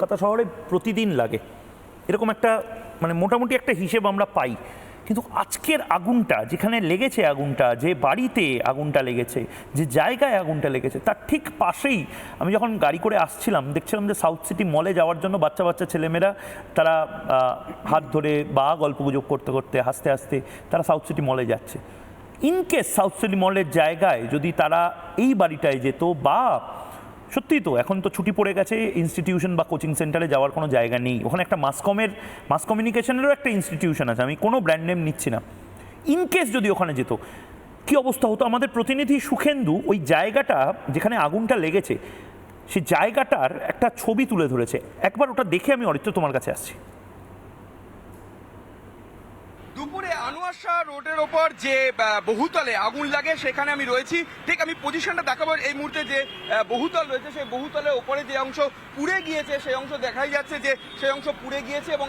কলকাতা শহরে প্রতিদিন লাগে, এরকম একটা মানে মোটামুটি একটা হিসেব আমরা পাই। কিন্তু আজকের আগুনটা যেখানে লেগেছে, আগুনটা যে বাড়িতে আগুনটা লেগেছে, যে জায়গায় আগুনটা লেগেছে, তার ঠিক পাশেই আমি যখন গাড়ি করে আসছিলাম দেখছিলাম যে সাউথ সিটি মলে যাওয়ার জন্য বাচ্চা বাচ্চা ছেলেমেয়েরা তারা হাত ধরে বা গল্পগুজব করতে করতে হাসতে হাসতে তারা সাউথ সিটি মলে যাচ্ছে। ইনকেস সাউথ সিটি মলের জায়গায় যদি তারা এই বাড়িটায় যেত, বা সত্যিই তো এখন তো ছুটি পড়ে গেছে, ইনস্টিটিউশন বা কোচিং সেন্টারে যাওয়ার কোনো জায়গা নেই, ওখানে একটা মাস কমিউনিকেশনেরও একটা ইনস্টিটিউশন আছে, আমি কোনো ব্র্যান্ড নেম নিচ্ছি না। ইনকেস যদি ওখানে যেত কী অবস্থা হতো? আমাদের প্রতিনিধি সুখেন্দু ওই জায়গাটা যেখানে আগুনটা লেগেছে সেই জায়গাটার একটা ছবি তুলে ধরেছে, একবার ওটা দেখে আমি অরিত্র তোমার কাছে আসছি। দুপুরে আনোয়ার শাহ রোডের ওপর যে বহুতলে আগুন লাগে সেখানে আমি রয়েছি। ঠিক আমি পজিশনটা দেখাবো। এই মুহূর্তে যে বহুতল রয়েছে সেই বহুতলের ওপরে যে অংশ পুড়ে গিয়েছে সেই অংশ দেখাই যাচ্ছে যে সেই অংশ পুড়ে গিয়েছে, এবং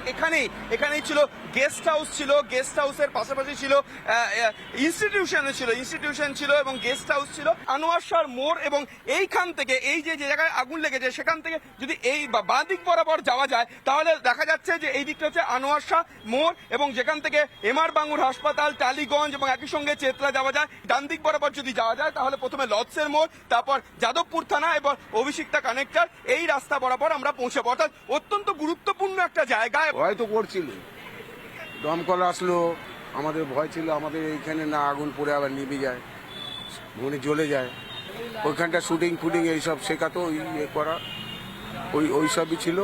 এখানেই ছিল গেস্ট হাউস ছিল, গেস্ট হাউসের পাশাপাশি ছিল ইনস্টিটিউশন ছিল এবং গেস্ট হাউস ছিল। আনোয়ার শাহ মোড় এবং এইখান থেকে এই যে জায়গায় আগুন লেগেছে সেখান থেকে যদি এই বাঁ দিক বরাবর যাওয়া যায় তাহলে দেখা যাচ্ছে যে এই দিকটা হচ্ছে আনোয়ার শাহ মোড়, এবং যেখান থেকে এমআর বাঙ্গুর হাসপাতাল, টালিগঞ্জ এবং একই সঙ্গে চেতলা যাওয়া যায়। ডান দিক বরাবর যদি যাওয়া যায় তাহলে প্রথমে লর্ডসের মোড়, তারপর যাদবপুর থানা এবং অভিষিক্তা কানেক্টর, এই রাস্তা বরাবর আমরা পৌঁছাবো। অর্থাৎ অত্যন্ত গুরুত্বপূর্ণ একটা জায়গায়। হয়তো করছিল, দমকল আসলো, আমাদের ভয় ছিল আমাদের এইখানে না আগুন পড়ে আবার নিভে যায়, মনে জ্বলে যায়। ওইখানটা শুটিং ফুটিং এইসব শেখাতো, ইয়ে করা ওই সবই ছিল।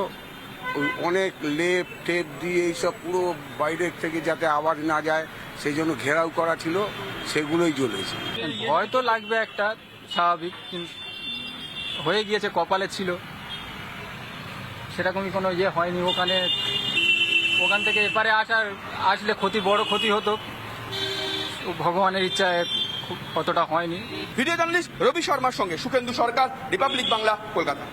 ওই অনেক লেপ টেপ দিয়ে এইসব পুরো বাইরের থেকে যাতে আওয়াজ না যায় সেই জন্য ঘেরাও করা ছিল, সেগুলোই জ্বলেছে। ভয় তো লাগবে একটা, স্বাভাবিক, কিন্তু হয়ে গিয়েছে, কপালে ছিল, সেরকমই কোনো ইয়ে হয়নি। ওখান থেকে এপারে আসলে বড় ক্ষতি হতো, ভগবানের ইচ্ছায় অতটা হয়নি। ভিডিও জার্নালিস্ট রবি শর্মার সঙ্গে সুখেন্দু সরকার, রিপাবলিক বাংলা, কলকাতা।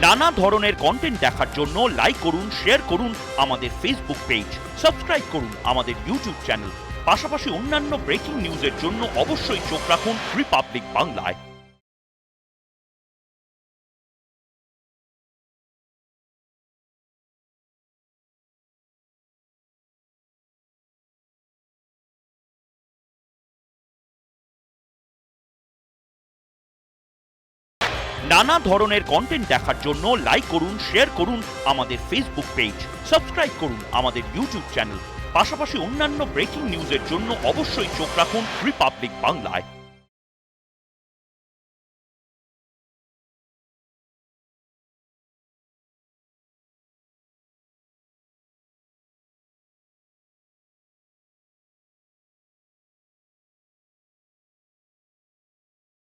নানা ধরনের কন্টেন্ট দেখার জন্য লাইক করুন, শেয়ার করুন আমাদের ফেসবুক পেজ, সাবস্ক্রাইব করুন আমাদের ইউটিউব চ্যানেল। পাশাপাশি অন্যান্য ব্রেকিং নিউজের জন্য অবশ্যই চোখ রাখুন রিপাবলিক বাংলায়। নানা ধরনের কন্টেন্ট দেখার জন্য লাইক করুন, শেয়ার করুন আমাদের ফেসবুক পেজ, সাবস্ক্রাইব করুন আমাদের ইউটিউব চ্যানেল। পাশাপাশি অন্যান্য ব্রেকিং নিউজের জন্য অবশ্যই চোখ রাখুন রিপাবলিক বাংলায়।